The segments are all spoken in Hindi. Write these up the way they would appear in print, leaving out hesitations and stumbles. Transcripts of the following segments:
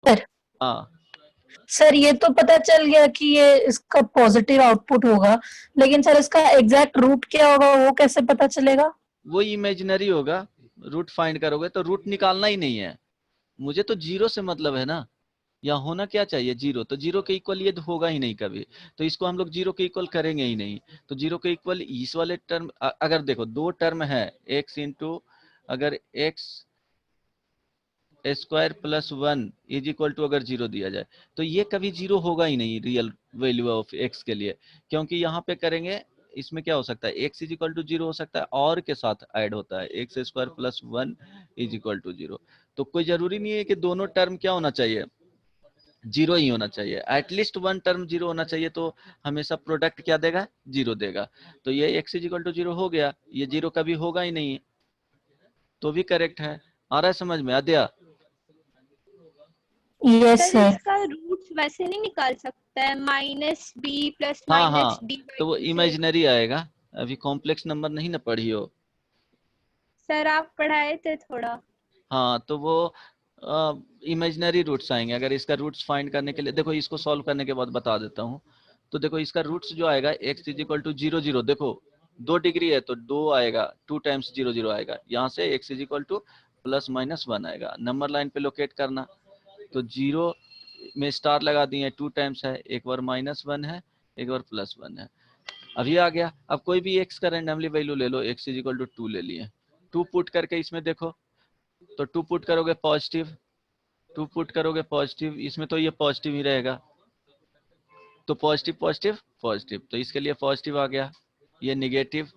सर हाँ सर ये तो पता चल गया कि ये इसका पॉजिटिव आउटपुट होगा, लेकिन सर इसका एग्जैक्ट रूट क्या होगा वो कैसे पता चलेगा? वो इमेजिनरी होगा, रूट फाइंड करोगे तो रूट निकालना ही नहीं है, मुझे तो जीरो से मतलब है ना, या होना क्या चाहिए जीरो, तो जीरो के इक्वल ये तो होगा ही नहीं कभी, तो इसको हम लोग जीरो के इक्वल करेंगे ही नहीं। तो जीरो के इक्वल इस वाले टर्म, अगर देखो दो टर्म है, एक्स इंटू, अगर X square plus one is equal to अगर जीरो दिया जाए, तो ये कभी जीरो होगा ही नहीं रियल वैल्यू ऑफ एक्स के लिए, क्योंकि यहाँ पे करेंगे, इसमें क्या हो सकता है, X is equal to zero हो सकता है और के साथ ऐड होता है, X square plus one is equal to zero. तो कोई जरूरी नहीं है कि दोनों टर्म क्या होना चाहिए, जीरो ही होना चाहिए, एटलीस्ट वन टर्म जीरो होना चाहिए, तो हमेशा प्रोडक्ट क्या देगा, जीरो देगा। तो ये X is equal to zero हो गया, ये जीरो कभी होगा ही नहीं, तो भी करेक्ट है। आ रहा है समझ में अद्या? Yes sir sir. इसका रूट्स वैसे नहीं निकाल सकता है, माइनस बी प्लस हाँ माइनस हाँ, डी बाई तो वो टू से? इमेजिनरी आएगा, अभी कॉम्प्लेक्स नंबर नहीं ना पढ़ी हो। सर आप पढ़ाए थे थोड़ा। हाँ तो वो इमेजिनरी रूट्स आएंगे, अगर इसका रूट्स फाइंड करने के लिए, देखो इसको सॉल्व करने के बाद बता देता हूँ। तो देखो इसका रूट्स जो आएगा, X is equal to zero zero, देखो 2 डिग्री है तो 2 आएगा, 2 टाइम्स जीरो जीरो आएगा, यहाँ से x is equal two plus minus one आएगा, नंबर लाइन पे लोकेट करना। तो जीरो में स्टार लगा दिए, 2 टाइम्स है, एक बार माइनस वन है, एक बार प्लस वन है, अभी आ गया। अब कोई भी एक्स का रैंडमली वैल्यू ले लो, एक्स इज इक्वल टू 2 ले लिए, 2 पुट करके इसमें देखो, तो 2 पुट करोगे पॉजिटिव, 2 पुट करोगे पॉजिटिव, इसमें तो ये पॉजिटिव ही रहेगा, तो पॉजिटिव पॉजिटिव पॉजिटिव, तो इसके लिए पॉजिटिव आ गया, ये निगेटिव,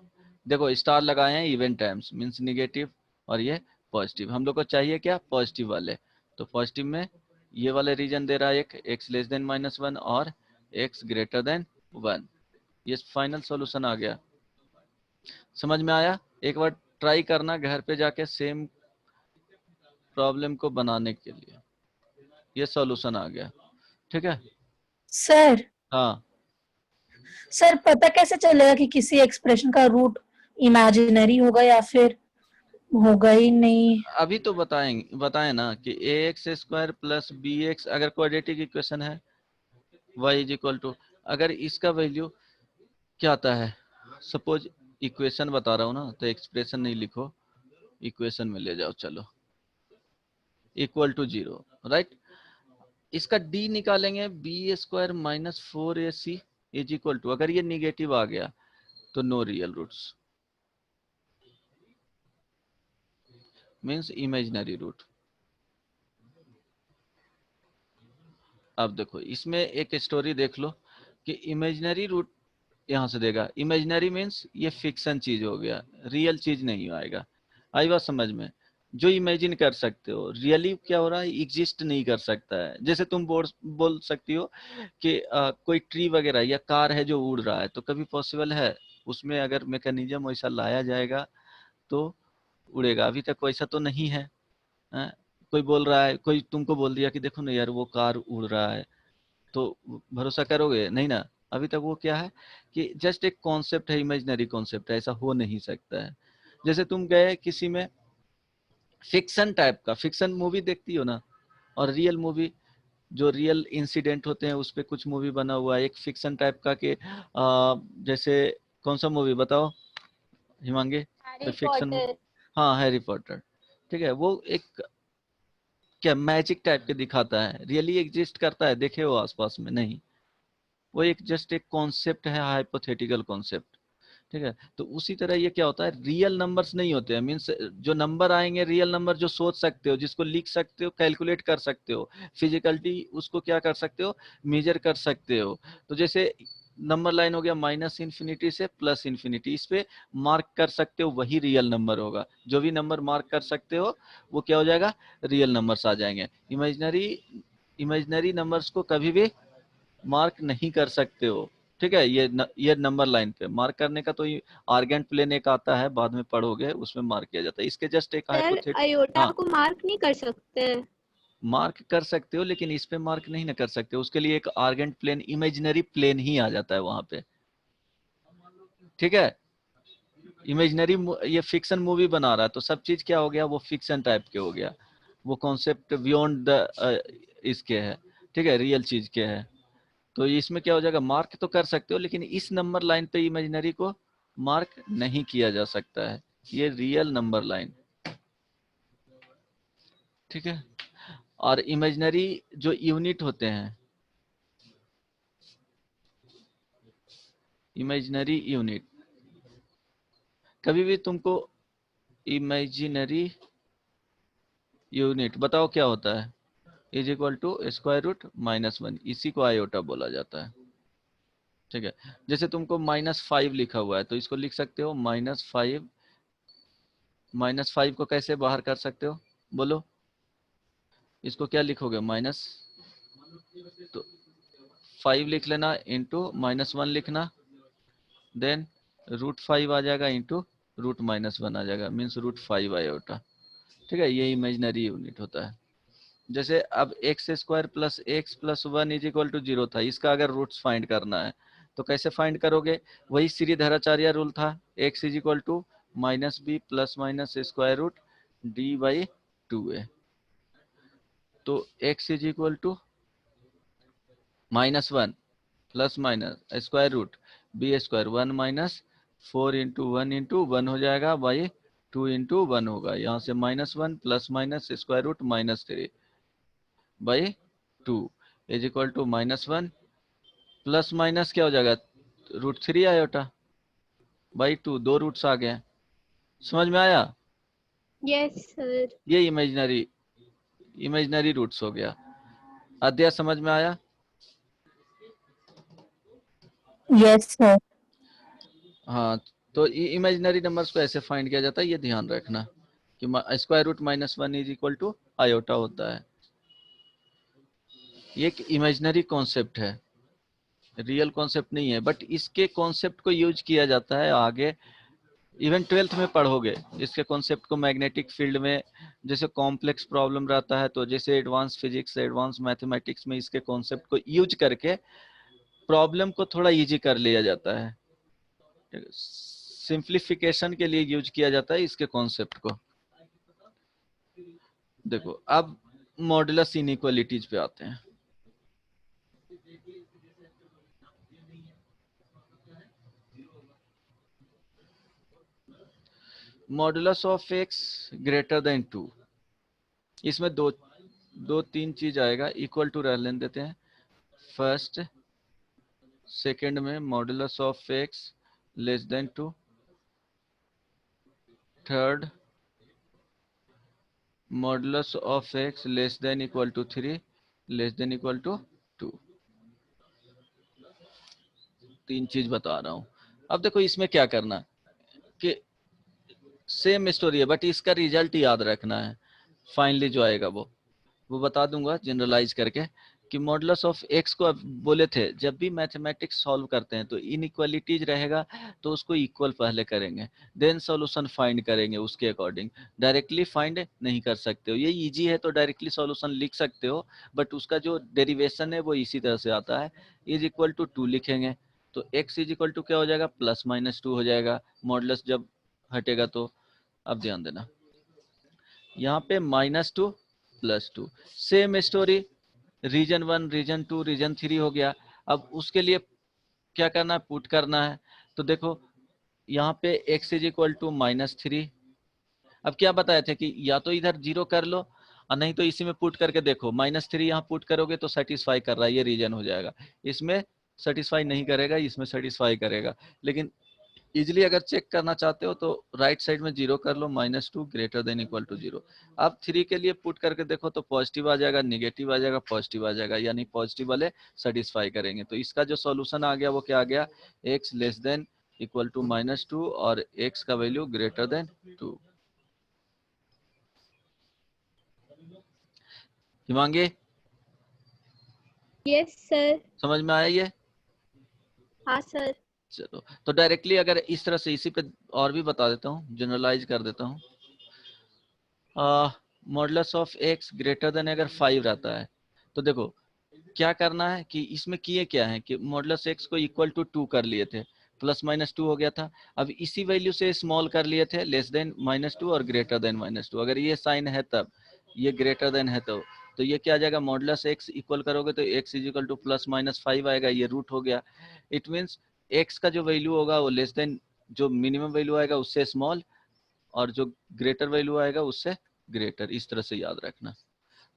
देखो स्टार लगाए हैं इवन टाइम्स मीन्स निगेटिव, और ये पॉजिटिव, हम लोग को चाहिए क्या, पॉजिटिव वाले, तो पॉजिटिव में ये वाले रीजन दे रहा है, एक x less then minus one और एक्स ग्रेटर देन वन, ये फाइनल सॉल्यूशन आ गया। समझ में आया? एक बार ट्राई करना घर पे जाके सेम प्रॉब्लम को बनाने के लिए, ये सॉल्यूशन आ गया, ठीक है। सर हाँ सर पता कैसे चलेगा कि किसी एक्सप्रेशन का रूट इमेजिनरी होगा या फिर होगा ही नहीं? अभी तो बताएं ना कि a x square plus b x अगर क्वाड्रेटिक इक्वेशन है, वाई इज इक्वल टू, अगर इसका वैल्यू क्या आता है, सपोज इक्वेशन बता रहा हूँ ना, तो एक्सप्रेशन नहीं लिखो, इक्वेशन में ले जाओ, चलो इक्वल टू जीरो, राइट। इसका डी निकालेंगे, B square minus four A C is equal to, अगर ये निगेटिव आ गया तो no real roots, means imaginary root. अब देखो इसमें एक स्टोरी देख लो कि इमेजिनरी रूट यहाँ से देगा, इमेजिनरी मीन्स ये फिक्शन चीज हो गया, रियल चीज नहीं आएगा। आई बात समझ में? जो इमेजिन कर सकते हो, रियली क्या हो रहा है, एग्जिस्ट नहीं कर सकता है। जैसे तुम बोल सकती हो कि कोई ट्री वगैरह या कार है जो उड़ रहा है, तो कभी पॉसिबल है उसमें अगर मैकेनिज्म वैसा लाया जाएगा तो उड़ेगा, अभी तक वैसा तो नहीं है। हाँ? कोई बोल रहा है, कोई तुमको बोल दिया कि देखो ना यार वो कार उड़ रहा है, तो भरोसा करोगे नहीं ना, अभी तक वो क्या है कि जस्ट एक कॉन्सेप्ट है, इमेजिनरी कॉन्सेप्ट है, ऐसा हो नहीं सकता है। जैसे तुम गए किसी में फिक्शन टाइप का, फिक्शन मूवी देखती हो ना, और रियल मूवी जो रियल इंसिडेंट होते हैं उस पे कुछ मूवी बना हुआ है, एक फिक्शन टाइप का कि जैसे कौन सा मूवी बताओ हिमांगी, हैरी फिक्शन। पॉटर। हाँ हैरी पॉटर, ठीक है, वो एक क्या मैजिक टाइप के दिखाता है, रियली एग्जिस्ट करता है, देखे हो आसपास में नहीं, वो एक जस्ट एक कॉन्सेप्ट है, हाइपोथेटिकल कॉन्सेप्ट, ठीक है। तो उसी तरह ये क्या होता है, रियल नंबर्स नहीं होते हैं, मीन्स जो नंबर आएंगे रियल नंबर जो सोच सकते हो, जिसको लिख सकते हो, कैलकुलेट कर सकते हो, फिजिकलिटी उसको क्या कर सकते हो, मेजर कर सकते हो। तो जैसे नंबर लाइन हो गया माइनस इन्फिनिटी से प्लस इन्फिनिटी, इस पे मार्क कर सकते हो, वही रियल नंबर होगा, जो भी नंबर मार्क कर सकते हो वो क्या हो जाएगा, रियल नंबर्स आ जाएंगे। इमेजिनरी इमेजिनरी नंबर्स को कभी भी मार्क नहीं कर सकते हो, ठीक है। ये नंबर लाइन पे मार्क करने का तो आर्गेंट प्लेन एक आता है, बाद में पढ़ोगे, उसमें मार्क किया जाता है, इसके जस्ट एक सर हाइपोथेट। आयोटा हाँ को मार्क नहीं कर सकते? मार्क कर सकते हो, लेकिन इस पे मार्क नहीं ना कर सकते, उसके लिए एक आर्गेंट प्लेन, इमेजिनरी प्लेन ही आ जाता है वहां पे, ठीक है। इमेजिनरी ये फिक्शन मूवी बना रहा है, तो सब चीज क्या हो गया, वो फिक्शन टाइप के हो गया, वो कॉन्सेप्ट बियॉन्ड द इसके है, ठीक है, रियल चीज के है। तो इसमें क्या हो जाएगा, मार्क तो कर सकते हो लेकिन इस नंबर लाइन पे इमेजिनरी को मार्क नहीं किया जा सकता है, ये रियल नंबर लाइन, ठीक है। और इमेजिनरी जो यूनिट होते हैं, इमेजिनरी यूनिट, कभी भी तुमको इमेजिनरी यूनिट बताओ क्या होता है, is equal to square root -1, इसी को आयोटा बोला जाता है, ठीक है। जैसे तुमको -5 लिखा हुआ है तो इसको लिख सकते हो -5, -5 को कैसे बाहर कर सकते हो बोलो, इसको क्या लिखोगे, माइनस, तो 5 लिख लेना इंटू -1 लिखना, देन √5 आ जाएगा इंटू √-1 आ जाएगा, मीन्स √5 आयोटा, ठीक है। ये इमेजिनरी यूनिट होता है। जैसे अब x² + x + 1 is equal to 0 था, इसका अगर रूट्स फाइंड करना है तो कैसे फाइंड करोगे, वही श्रीधराचार्य रूल था, x is equal to -b ± square root d/2a। तो x is equal to -1 ± square root b² 1 - 4 × 1 × 1 हो जाएगा, बाई 2 × 1 होगा, यहाँ से -1 ± square root -3/2 is equal to -1 plus minus क्या हो जाएगा, √3 आयोटा बाई 2, 2 रूट्स आ गए, समझ में आया। Yes sir. ये इमेजिनरी रूट्स हो गया। अध्याय समझ में आया। Yes sir. हाँ, तो इमेजिनरी नंबर्स को ऐसे फाइंड किया जाता है, ये ध्यान रखना कि square root -1 is equal to iota होता है। ये एक इमेजिनरी कॉन्सेप्ट है, रियल कॉन्सेप्ट नहीं है, बट इसके कॉन्सेप्ट को यूज किया जाता है आगे, इवन 12th में पढ़ोगे इसके कॉन्सेप्ट को, मैग्नेटिक फील्ड में जैसे कॉम्प्लेक्स प्रॉब्लम रहता है, तो जैसे एडवांस फिजिक्स, एडवांस मैथमेटिक्स में इसके कॉन्सेप्ट को यूज करके प्रॉब्लम को थोड़ा इजी कर लिया जाता है, सिंप्लीफिकेशन के लिए यूज किया जाता है इसके कॉन्सेप्ट को। देखो अब मॉडुलस इनइक्वालिटीज पे आते हैं। Modulus of x greater than 2, इसमें दो तीन चीज आएगा, इक्वल टू रह लेने देते हैं फर्स्ट, सेकंड में modulus of x less than 2, third modulus of x less than equal to 3 less than equal to 2। तीन चीज बता रहा हूं। अब देखो इसमें क्या करना कि सेम स्टोरी है, बट इसका रिजल्ट याद रखना है, फाइनली जो आएगा वो बता दूंगा जनरलाइज करके कि मॉडुलस ऑफ x को अब बोले थे जब भी मैथमेटिक्स सॉल्व करते हैं तो इनइक्वालिटीज रहेगा तो उसको इक्वल पहले करेंगे, देन सॉल्यूशन फाइंड करेंगे उसके अकॉर्डिंग, डायरेक्टली फाइंड नहीं कर सकते हो। ये इजी है तो डायरेक्टली सॉल्यूशन लिख सकते हो, बट उसका जो डेरिवेशन है वो इसी तरह से आता है, इज इक्वल टू 2 लिखेंगे तो x इज इक्वल टू क्या हो जाएगा, +-2 हो जाएगा, मॉडुलस जब हटेगा तो। अब ध्यान देना यहाँ पे -2 +2, same story, region 1, region 2, region 3 हो गया। अब उसके लिए क्या करना है, पुट करना है। तो देखो यहाँ पे x इज इक्वल टू -3, अब क्या बताए थे कि या तो इधर 0 कर लो और नहीं तो इसी में पुट करके देखो, -3 यहाँ पुट करोगे तो सेटिस्फाई कर रहा है, ये रीजन हो जाएगा, इसमें सेटिस्फाई नहीं करेगा, इसमें सेटिस्फाई करेगा। लेकिन इजिली अगर चेक करना चाहते हो तो राइट साइड में 0 कर लो, -2 ग्रेटर देन इक्वल टू 0। अब 3 के लिए पुट करके देखो तो पॉजिटिव आ जाएगा, निगेटिव आ जाएगा, पॉजिटिव आ जाएगा, यानी पॉजिटिव वाले सेटिस्फाई करेंगे। तो इसका जो सॉल्यूशन आ गया वो क्या आ गया, x less than equal to -2 और x का value greater than 2। Himangi yes sir. समझ में आया ये। हाँ सर। चलो तो डायरेक्टली अगर इस तरह से इसी पे और भी बता देता हूँ, जनरलाइज कर देता हूँ। Modulus of x greater then अगर 5 रहता है तो देखो क्या करना है कि इसमें किए क्या है कि मॉडुलस x को इक्वल टू 2 कर लिए थे, +-2 हो गया था, अब इसी वैल्यू से स्मॉल कर लिए थे, लेस देन -2 और ग्रेटर देन -2। अगर ये साइन है तब, ये ग्रेटर देन है तो तो ये क्या आ जाएगा, मॉडुलस x इक्वल करोगे तो x is equal two plus minus 5 आएगा, ये रूट हो गया। इट मीन्स x का जो वैल्यू होगा वो लेस देन, जो मिनिमम वैल्यू आएगा उससे स्मॉल, और जो ग्रेटर वैल्यू आएगा उससे ग्रेटर। इस तरह से याद रखना।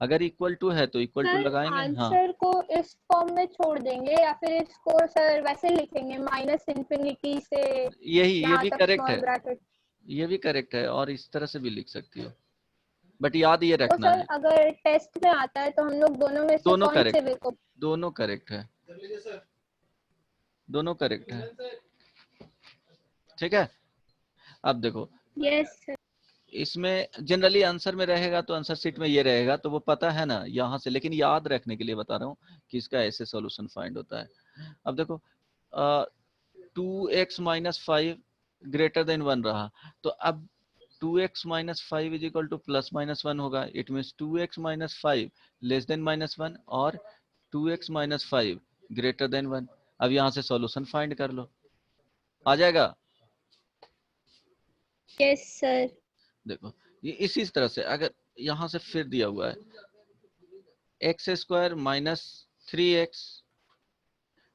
अगर इक्वल टू है तो इक्वल टू सर लगाएंगे। हाँ, आंसर को इस फॉर्म में छोड़ देंगे या फिर इसको सर वैसे लिखेंगे माइनस इंफिनिटी से ये यहाँ भी तक करेक्ट स्मॉल है, ब्रैकेट। ये भी करेक्ट है, और इस तरह से भी लिख सकती हो, बट याद ये तो रखना सर है। अगर टेस्ट में आता है तो हम लोग दोनों में से दोनों कौन से करेक्ट, वे को? दोनों करेक्ट है, दोनों करेक्ट है। ठीक है, अब देखो यस सर। इसमें जनरली आंसर में रहेगा तो आंसर शीट में ये रहेगा, तो वो पता है ना यहाँ से, लेकिन याद रखने के लिए बता रहा हूँ कि इसका ऐसे सॉल्यूशन फाइंड होता है। अब देखो 2x माइनस 5 ग्रेटर देन 1 रहा, तो अब 2x minus 5 is equal two plus minus 1 होगा। It means 2x minus 5 less than minus 1 और 2x माइनस 5 ग्रेटर देन 1। अब यहाँ से सॉल्यूशन फाइंड कर लो, आ जाएगा। Yes sir. देखो ये इसी तरह से, अगर यहाँ से फिर दिया हुआ है एक्स स्क्वायर माइनस 3x,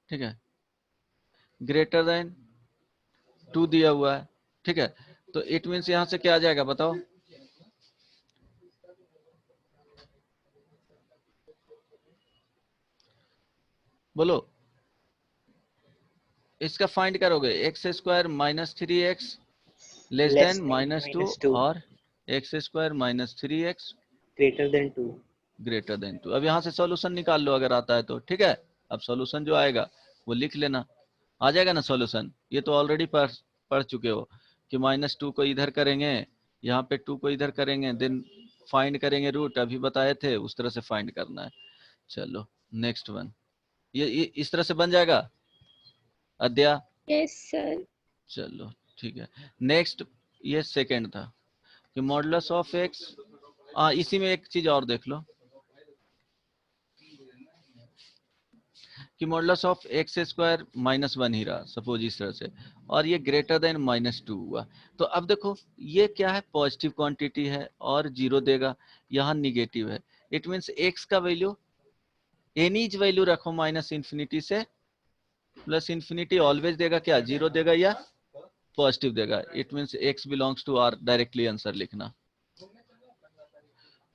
ठीक है, ग्रेटर देन 2 दिया हुआ है, ठीक है, तो इट मीन्स यहाँ से क्या आ जाएगा बताओ। बोलो, इसका फाइंड करोगे x square minus 3x less than minus 2 -2 और x square minus 3x greater than 2। Greater than 2। अब यहाँ से सॉल्यूशन निकाल लो अगर आता है तो, ठीक है। अब सॉल्यूशन जो आएगा वो लिख लेना, आ जाएगा ना सॉल्यूशन। ये तो ऑलरेडी पढ़ चुके हो कि -2 को इधर करेंगे, यहाँ पे 2 को इधर करेंगे, देन फाइंड करेंगे रूट, अभी बताए थे उस तरह से फाइंड करना है। चलो नेक्स्ट वन, ये इस तरह से बन जाएगा अद्या। Yes sir. चलो ठीक है, नेक्स्ट ये सेकंड था कि मॉडुलस ऑफ एक्स, इसी में एक चीज और देख लो कि मॉडुलस ऑफ एक्स स्क्वायर -1 ही रहा सपोज इस तरह से, और ये ग्रेटर देन -2 हुआ। तो अब देखो ये क्या है, पॉजिटिव क्वांटिटी है और 0 देगा, यहाँ निगेटिव है। इट मीन्स एक्स का वैल्यू एनी वैल्यू रखो माइनस इंफिनिटी से प्लस इंफिनिटी, ऑलवेज देगा क्या, 0 देगा या पॉजिटिव देगा। It means x belongs to R, directly answer लिखना।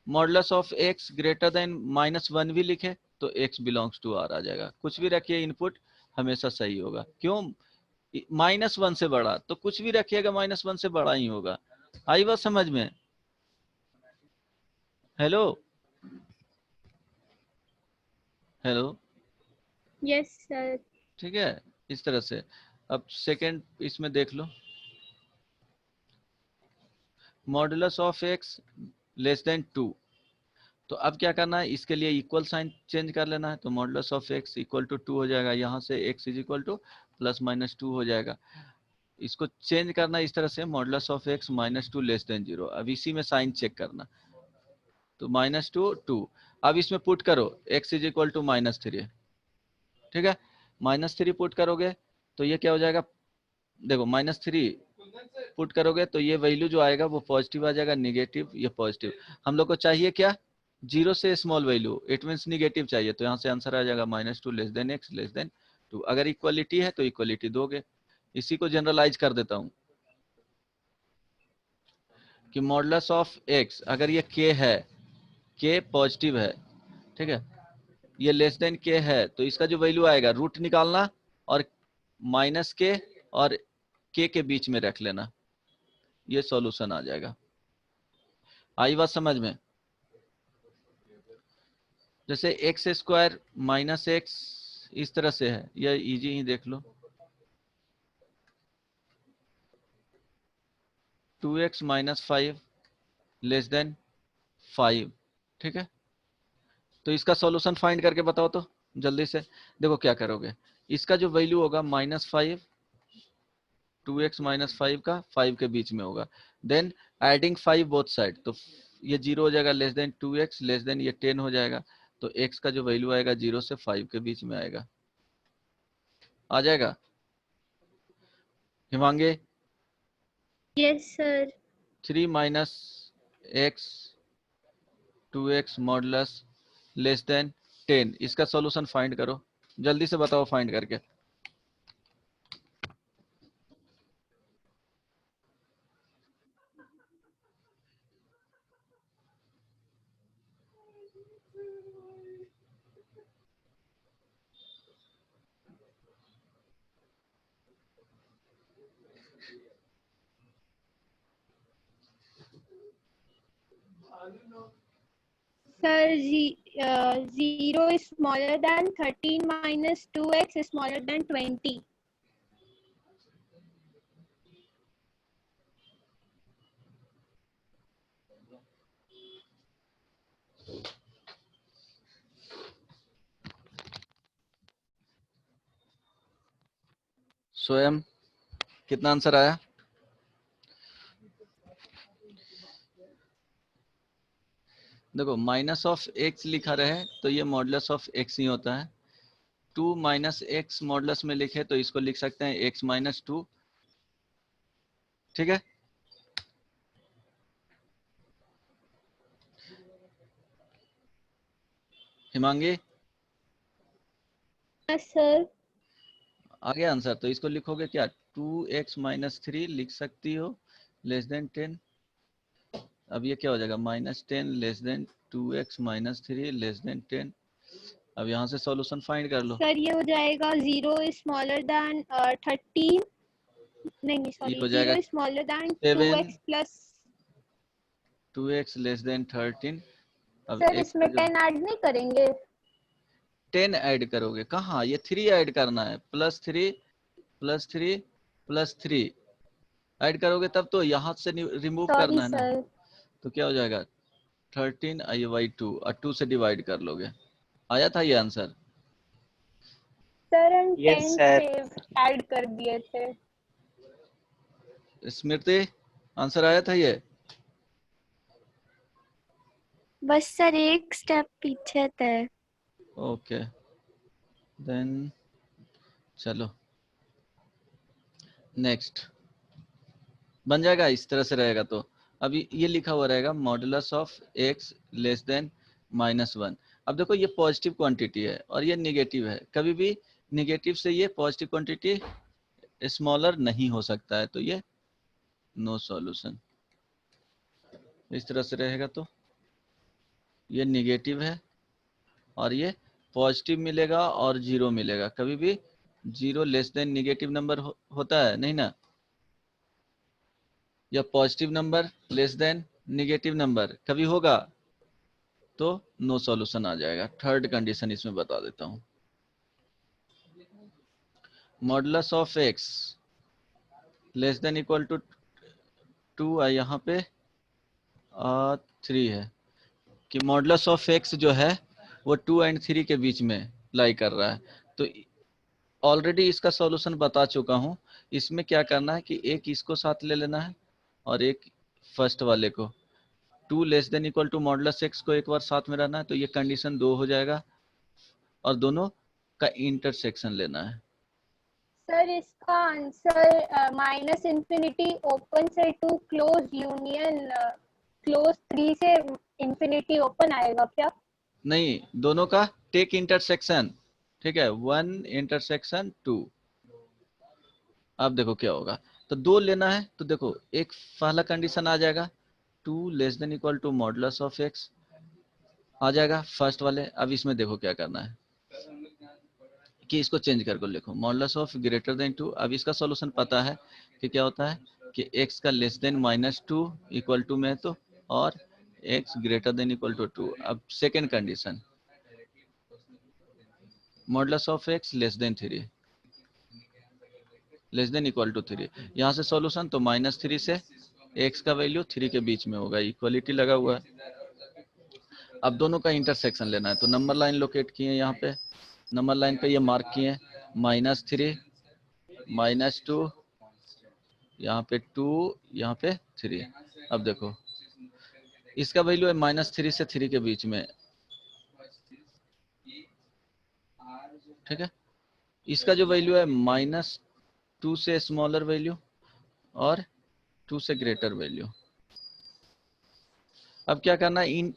Modulus of x greater than -1 भी लिखे तो x बिलोंग्स टू r आ जाएगा। कुछ भी रखिए इनपुट हमेशा सही होगा, क्यों, -1 से बड़ा, तो कुछ भी रखिएगा -1 से बड़ा ही होगा। आई बात समझ में? Hello hello, yes sir. ठीक है, इस तरह से। अब सेकंड इसमें देख लो, modulus of x less than 2, तो अब क्या करना है, इसके लिए इक्वल साइन चेंज कर लेना है। तो modulus of x equal to 2 हो जाएगा, यहाँ से x इज इक्वल टू +-2 हो जाएगा। इसको चेंज करना इस तरह से, modulus of x -2 less then 0। अब इसी में साइन चेक करना, तो -2 2। अब इसमें पुट करो x इज इक्वल टू -3, ठीक है, -3 पुट करोगे तो ये क्या हो जाएगा, देखो -3 पुट करोगे तो ये वैल्यू जो आएगा वो पॉजिटिव आ जाएगा, निगेटिव ये पॉजिटिव। हम लोग को चाहिए क्या, 0 से small value, it means negative चाहिए, तो यहाँ से आंसर आ जाएगा -2 less then x less than 2। अगर इक्वलिटी है तो इक्वलिटी दोगे। इसी को जनरलाइज कर देता हूँ कि मॉडुलस ऑफ x, अगर ये k है, k पॉजिटिव है, ठीक है, ये लेस देन k है, तो इसका जो वैल्यू आएगा रूट निकालना और -k और k के बीच में रख लेना, ये सॉल्यूशन आ जाएगा। आई बात समझ में? जैसे एक्स स्क्वायर -x इस तरह से है, यह इजी ही देख लो, 2x - 5 लेस देन 5, ठीक है। तो इसका सॉल्यूशन फाइंड करके बताओ तो जल्दी से। देखो क्या करोगे, इसका जो वैल्यू होगा -5, 2x - 5 का 5 के बीच में होगा, देन एडिंग 5 बोथ साइड, तो ये 0 हो जाएगा, less than 2x less than ये 10 हो जाएगा, तो x का जो वैल्यू आएगा 0 से 5 के बीच में आएगा, आ जाएगा हिमांगे। Yes sir. 3 - x 2x modulus less than 10। इसका सॉल्यूशन फाइंड करो, जल्दी से बताओ फाइंड करके। Sir, 0 is smaller than 13 minus 2x is smaller than 20. स्वयं कितना आंसर आया? देखो माइनस ऑफ एक्स लिखा रहे तो ये मॉडुलस ऑफ एक्स ही होता है। 2 माइनस एक्स मॉडुलस में लिखे तो इसको लिख सकते हैं एक्स माइनस 2। ठीक है, हिमांगी Yes, sir. आ गया आंसर? तो इसको लिखोगे क्या, 2x माइनस 3 लिख सकती हो, लेस देन 10। अब ये क्या हो जाएगा, minus 10 less than 2x minus 3 less than 10। अब यहाँ से सॉल्यूशन फाइंड कर लो। Sir, ये हो जाएगा 0 is smaller than 13. नहीं ये sorry, हो 0 जाएगा is smaller than 7, 2x plus. 2x less than 13। अब सर x इसमें का जो 10 ऐड नहीं करेंगे? 10 ऐड करोगे, कहाँ, ये 3 ऐड करना है, प्लस 3 प्लस 3 प्लस 3 ऐड करोगे तब तो यहाँ से रिमूव सॉरी करना है ना। सर। तो क्या हो जाएगा, 13 आई बाई 2 और 2 से डिवाइड कर लोगे। आया था ये आंसर? सर हम यस 10 सर। से ऐड कर दिए थे। स्मृति आंसर आया था ये? बस सर एक स्टेप पीछे थे। ओके देन चलो नेक्स्ट बन जाएगा, इस तरह से रहेगा। तो अभी ये लिखा हुआ रहेगा modulus of X less then -1। अब देखो ये पॉजिटिव क्वांटिटी है और ये निगेटिव है, कभी भी निगेटिव से ये पॉजिटिव क्वांटिटी स्मॉलर नहीं हो सकता है, तो ये नो सॉल्यूशन। इस तरह से रहेगा, तो ये निगेटिव है और ये पॉजिटिव मिलेगा और जीरो मिलेगा। कभी भी zero less than negative number होता है नहीं ना, या positive number less than negative number कभी होगा, तो नो सॉल्यूशन आ जाएगा। थर्ड कंडीशन इसमें बता देता हूं, modulus of X less than equal to 2, यहाँ पे 3 है कि मॉडुलस ऑफ एक्स जो है वो 2 और 3 के बीच में लाई कर रहा है। तो ऑलरेडी इसका सॉल्यूशन बता चुका हूं। इसमें क्या करना है कि एक इसको साथ ले लेना है और एक फर्स्ट वाले को। 2 less than equal to modulus X को एक बार साथ में रहना है, तो ये कंडीशन 2 हो जाएगा और दोनों का इंटरसेक्शन लेना है। सर इसका आंसर माइनस इंफिनिटी ओपन से टू क्लोज यूनियन क्लोज 3 से इंफिनिटी ओपन आएगा क्या? नहीं, दोनों का टेक इंटरसेक्शन, ठीक है, 1 इंटरसेक्शन 2। अब देखो क्या होगा, तो 2 लेना है तो देखो एक पहला कंडीशन आ जाएगा 2 less than equal to modulus of x आ जाएगा फर्स्ट वाले। अब इसमें देखो क्या करना है कि इसको चेंज करके लिखो मॉडुलस ऑफ ग्रेटर देन 2। अब इसका सॉल्यूशन पता है कि क्या होता है कि x का लेस देन -2 इक्वल टू में तो, और x greater than equal to 2। अब second condition modulus of x less than 3 less than equal to 3। यहाँ से सॉल्यूशन तो -3 से x का वैल्यू 3 के बीच में होगा, इक्वलिटी लगा हुआ है। अब दोनों का इंटरसेक्शन लेना है, तो नंबर लाइन लोकेट किए यहाँ पे, नंबर लाइन पे ये मार्क किए -3 -2, यहाँ पे 2, यहाँ पे 3। अब देखो इसका वैल्यू है -3 से 3 के बीच में, ठीक है। इसका जो वैल्यू है -2 से स्मॉलर वैल्यू और 2 से ग्रेटर वैल्यू। अब क्या करना है, इन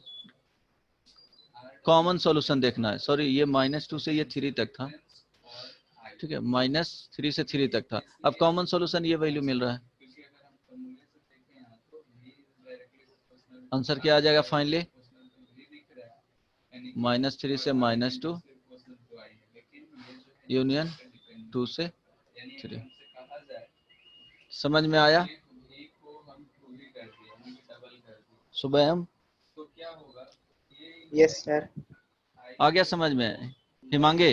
कॉमन सॉल्यूशन देखना है। सॉरी, ये -2 से ये 3 तक था, ठीक है, -3 से 3 तक था। अब कॉमन सॉल्यूशन ये वैल्यू मिल रहा है। आंसर क्या आ जाएगा फाइनली? -3 से -2 यूनियन 2 से 3। समझ में आया? सुबह हम यस सर। आ गया समझ में? हिमांगे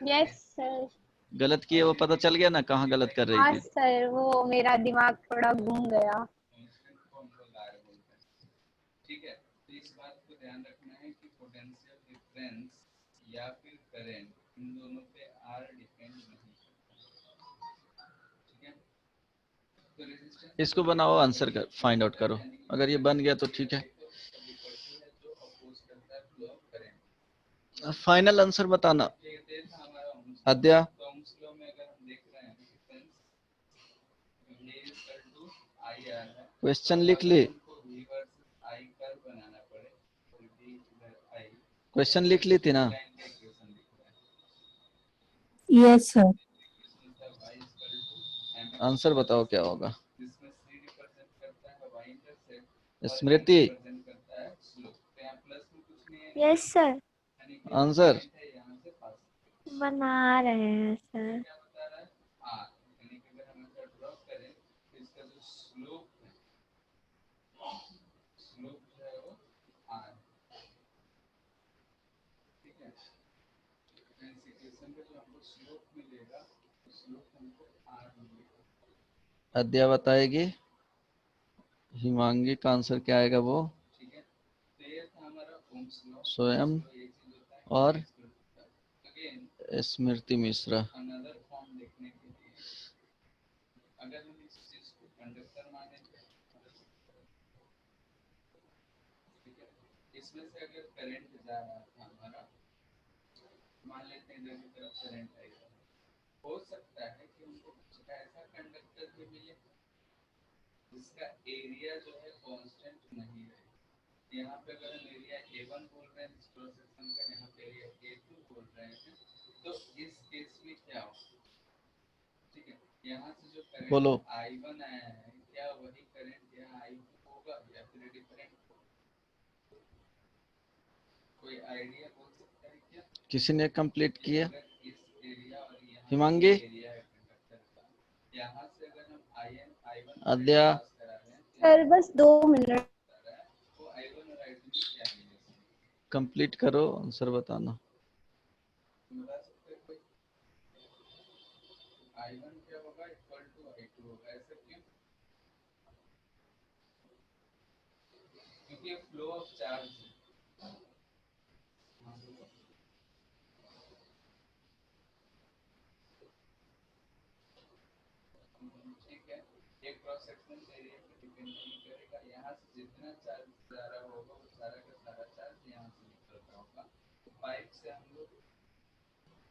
यस सर। गलत किए वो पता चल गया ना, कहाँ गलत कर रही हाँ थी? सर, वो मेरा दिमाग थोड़ा घूम गया। ठीक है, तो इस बात को ध्यान रखना है कि पोटेंशियल डिफरेंस या फिर करंट, इन दोनों पे आर डिपेंड नहीं करता, ठीक है। तो रेजिस्टेंस इसको बनाओ, आंसर कर फाइंड आउट करो। अगर ये बन गया तो ठीक है। फाइनल आंसर बताना अद्या। क्वेश्चन लिख ली? क्वेश्चन लिख ली थी ना? Yes sir. आंसर बताओ क्या होगा? स्मृति यस सर, आंसर बना रहे हैं सर। अद्या बताएगी। हिमांगी का आंसर क्या आएगा वो? स्वयं और स्मृति मिश्रा। इसमें से अगर करंट जा रहा था हमारा, मान लेते हैं इधर की तरफ करंट आएगा, हो सकता है कि हमको कुछ ऐसा कंडक्टर भी मिले जिसका एरिया जो है कांस्टेंट नहीं रहे। यहाँ पे अगर हम एरिया A1 बोल रहे हैं इस क्रॉस सेक्शन का, यहाँ पे एरिया A2 बोल रहे हैं, तो इस केस में क्या हो? ठीक है, यहाँ से जो करंट बोलो I1 आया है, क्या वही करंट यहाँ I2 होगा या फिर डिफरेंट? कोई आइडिया बोल सकता है क्या? किसी ने कंप्लीट किया? हिमांगी अद्या सर बस 2 मिनट। कंप्लीट करो, आंसर बताना। I1 क्या होगा? इक्वल टू I2 होगा। ऐसा क्यों? क्योंकि फ्लो ऑफ चार्ज ठीक है, एक क्रॉस सेक्शन एरिया पे डिपेंड नहीं करेगा। यहाँ से जितना चार्ज जा रहा होगा वो सारा का सारा चार्ज यहाँ से निकल रहा होगा। तो पाइप से हम लोग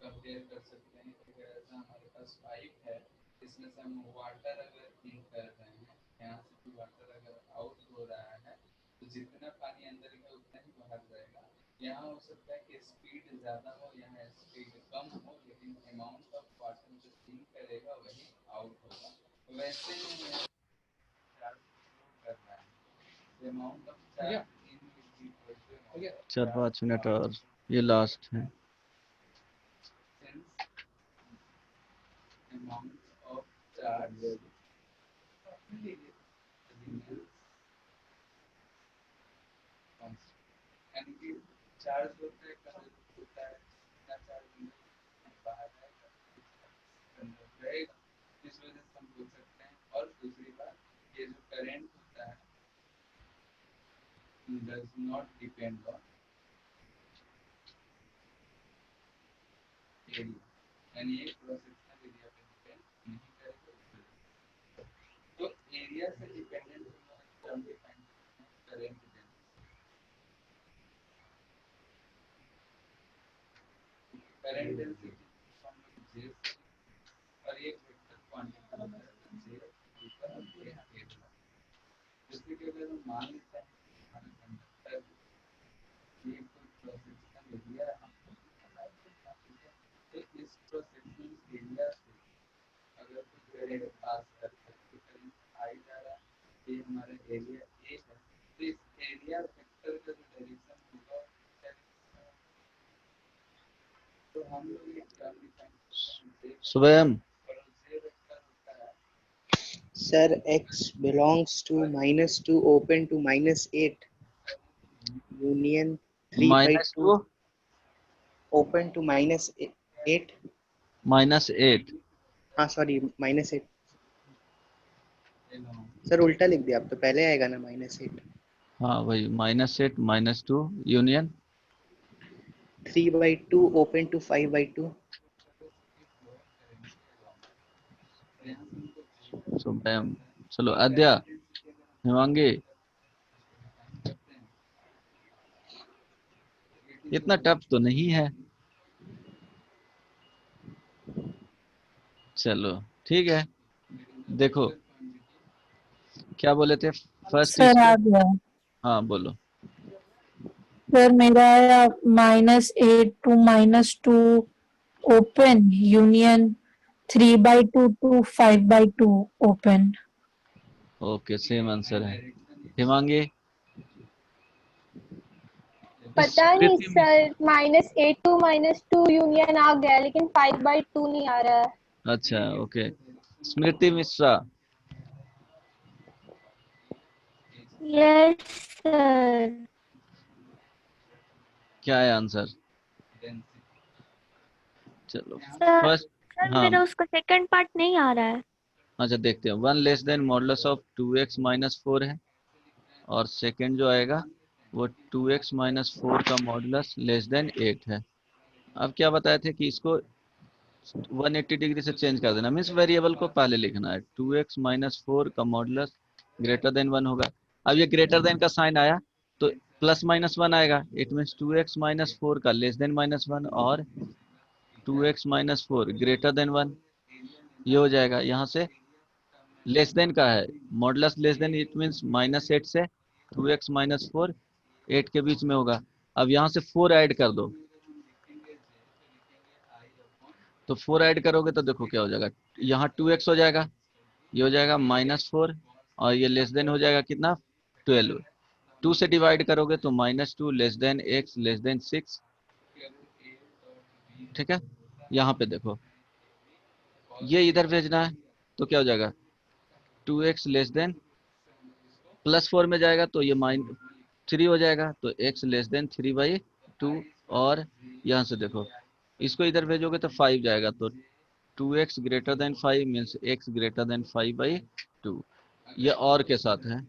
कंपेयर कर सकते हैं कि ऐसा हमारे पास पाइप है, इसमें से हम वाटर अगर इन कर रहे हैं, यहाँ से भी वाटर अगर आउट हो रहा है तो जितना पानी अंदर है उतना ही बाहर जाएगा। यहाँ हो सकता है कि स्पीड ज़्यादा हो, यहाँ स्पीड कम हो, लेकिन अमाउंट ऑफ वाटर जो इन करेगा वही आउट होगा। वैसे ही करना है, amount of charge in 4-5 minute और ये लास्ट है। Amount of charge यानी कि चार्ज होता है कहाँ होता है, कितना चार्ज बाहर आएगा अंदर रहेगा, इस वजह से हम बोल सकते हैं। और दूसरी बात, ये जो करंट होता है does not depend on area, यानी ये क्रॉस सेक्शनल एरिया पे डिपेंड नहीं करेगा। तो एरिया से डिपेंडेंट हम define current current density J और एक वेक्टर क्वांटिटी J, जैसे कि अगर हम मान लेते हैं हमारा कंडक्टर स्वयं Sir, x belongs to -2 open to -8 union 3 by minus 2 to open to -8. -8। हाँ सॉरी -8। सर उल्टा लिख दिया, आप तो पहले आएगा ना -8। हाँ वही -8 -2 union 3 by 2 open to 5 by 2। स्वयं। चलो आद्या, हिमांगी, इतना टफ तो नहीं है। चलो ठीक है, देखो क्या बोले थे फर्स्ट सर इसको। आ गया। हाँ बोलो। सर मेरा आया -8 to -2 open union 3 by 2 to 5 by 2 open। Okay same answer है। हिमांगी, पता नहीं स्मृति में। सर, -8 to -2 यूनियन आ गया लेकिन 5/2 नहीं आ रहा है। अच्छा ओके, स्मृति मिश्रा। Yes, sir. क्या है आंसर? चलो सर फर्स्ट। सर हाँ मेरा उसका सेकंड पार्ट नहीं आ रहा है। अच्छा देखते हैं। 1 less than modulus of 2x minus 4 है, और सेकंड जो आएगा वो 2x माइनस 4 का मॉडुलस लेस देन 8 है। अब क्या बताए थे कि इसको 180 डिग्री से चेंज कर देना, मीन्स वेरिएबल को पहले लिखना है। 2x माइनस 4 का मॉडुलस ग्रेटर देन 1 होगा। अब ये ग्रेटर देन का साइन आया तो प्लस माइनस 1 आएगा, इट मीन्स 2x माइनस 4 का लेस देन -1 और 2x माइनस 4 ग्रेटर देन 1, ये हो जाएगा। यहाँ से लेस देन का है, modulus less then, it means -8 से 2x माइनस 4 8 के बीच में होगा। अब यहाँ से 4 ऐड कर दो, तो 4 ऐड करोगे तो देखो क्या हो जाएगा, यहाँ 2x हो जाएगा, ये हो जाएगा -4, और ये लेस देन हो जाएगा कितना 12। 2 से डिवाइड करोगे तो -2 less then x less then 6। ठीक है, यहाँ पे देखो ये इधर भेजना है तो क्या हो जाएगा 2x लेस देन +4 में जाएगा तो ये -3 हो जाएगा, तो x लेस देन 3/2। और यहाँ से देखो इसको इधर भेजोगे तो 5 जाएगा, तो 2x greater than 5 means x greater then 5/2। ये और के साथ है।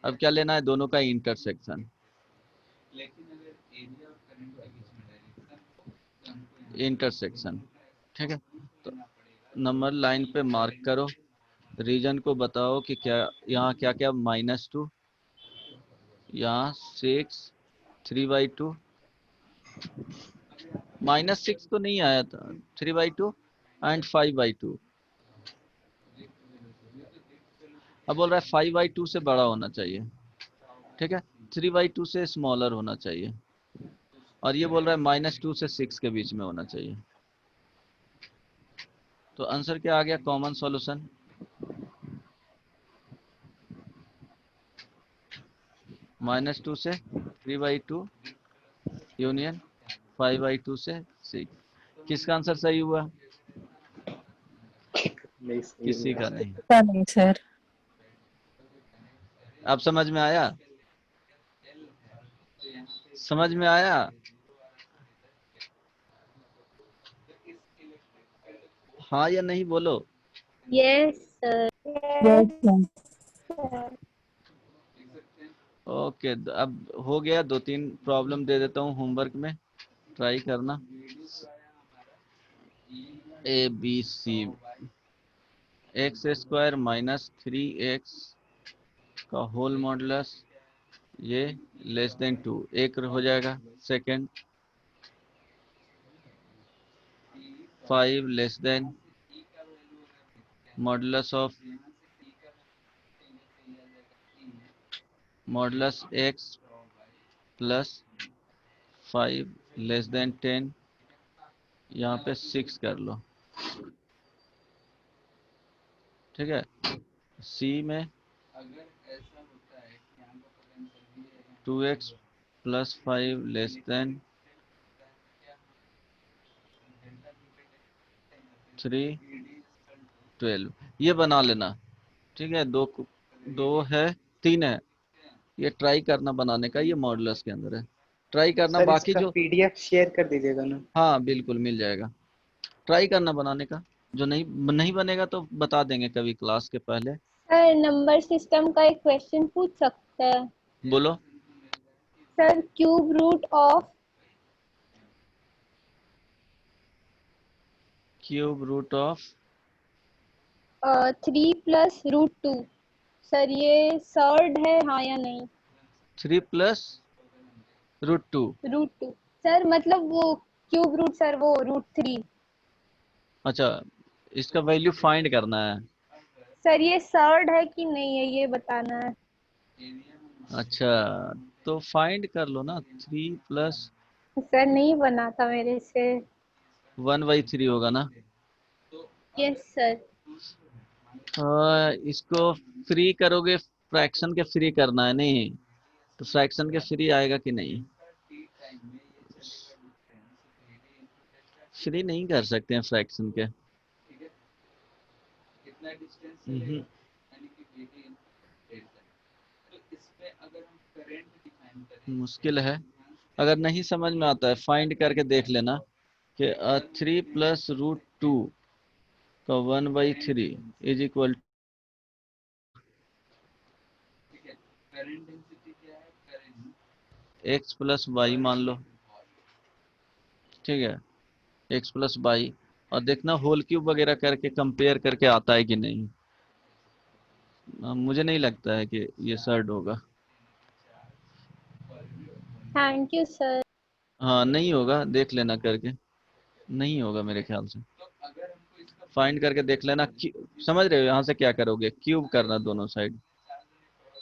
अब क्या लेना है, दोनों का इंटरसेक्शन। इंटरसेक्शन ठीक है, तो नंबर लाइन पे मार्क करो, रीजन को बताओ कि क्या यहाँ क्या क्या -2, यहाँ 6 3/2 -6 तो नहीं आया था, 3/2 एंड 5/2। अब बोल रहा है 5/2 से बड़ा होना चाहिए, ठीक है, 3/2 से स्मॉलर होना चाहिए, और ये बोल रहा है -2 से 6 के बीच में होना चाहिए। तो आंसर क्या आ गया, कॉमन सॉल्यूशन -2 से 3/2 यूनियन 5/2 से 6। किसका आंसर सही हुआ? नहीं सही किसी नहीं का सर। नहीं। पता नहीं सर। अब समझ में आया? समझ में आया? हाँ या नहीं बोलो। Yes sir. Yes sir okay अब हो गया, 2-3 प्रॉब्लम दे देता हूँ होमवर्क में, ट्राई करना। ABC x² माइनस 3x का होल मॉडुलस ये लेस देन 2 एक हो जाएगा। Second 5 less than modulus of modulus x plus 5 less than 10, यहाँ पे 6 कर लो। ठीक है, सी में 2x प्लस 5 लेस देन 3 12 ये बना लेना। ठीक है, दो है, 3 है, ये ट्राई करना बनाने का, ये मॉडुलस के अंदर है, ट्राई करना। सर बाकी इसका जो, पीडीएफ शेयर कर दीजिएगा ना। हाँ बिल्कुल मिल जाएगा, ट्राई करना बनाने का। जो नहीं नहीं बनेगा तो बता देंगे कभी क्लास के पहले। सर नंबर सिस्टम का एक क्वेश्चन पूछ सकते हैं? बोलो। Sir cube root of cube root of 3 + √2, sir ये सर्ड है हाँ या नहीं? 3 + √2। √2 सर, मतलब वो क्यूब रूट सर, वो √3। अच्छा, इसका वैल्यू फाइंड करना है। सर ये सर्ड है कि नहीं है ये बताना है। अच्छा, तो फाइंड कर लो ना, 3 + सर नहीं बना था मेरे से। 1/3 होगा ना। Yes sir. इसको फ्री करोगे, फ्रैक्शन के फ्री करना है नहीं, तो फ्रैक्शन के फ्री आएगा कि नहीं? फ्री नहीं कर सकते हैं फ्रैक्शन के। हम्म, मुश्किल है। अगर नहीं समझ में आता है फाइंड करके देख लेना कि 3 + √2 का 1/3 = x + y मान लो। ठीक है, x + y, और देखना होल क्यूब वगैरह करके कंपेयर करके आता है कि नहीं। मुझे नहीं लगता है कि ये सर्ड होगा। Thank you sir. हाँ नहीं होगा, देख लेना करके, नहीं होगा मेरे ख्याल से। फाइंड करके देख लेना। समझ रहे हो यहाँ से क्या करोगे, क्यूब करना दोनों साइड,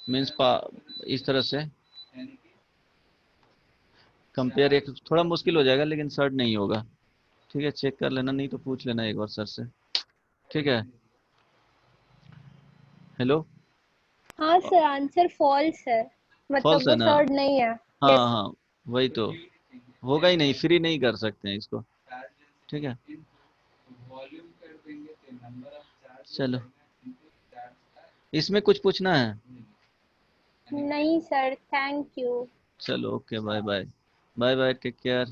मीन्स इस तरह से कंपेयर। एक थोड़ा मुश्किल हो जाएगा लेकिन सर्ट नहीं होगा। ठीक है, चेक कर लेना, नहीं तो पूछ लेना एक बार सर से। ठीक है। हेलो। हाँ सर, आंसर फॉल्स है, मतलब फॉल्स है वो ना? सर्ड नहीं है। हाँ यस। हाँ, वही तो, होगा ही नहीं, फ्री नहीं कर सकते हैं इसको। ठीक है, चलो, इसमें कुछ पूछना है? नहीं सर, थैंक यू। चलो okay, bye bye. Bye bye, take care.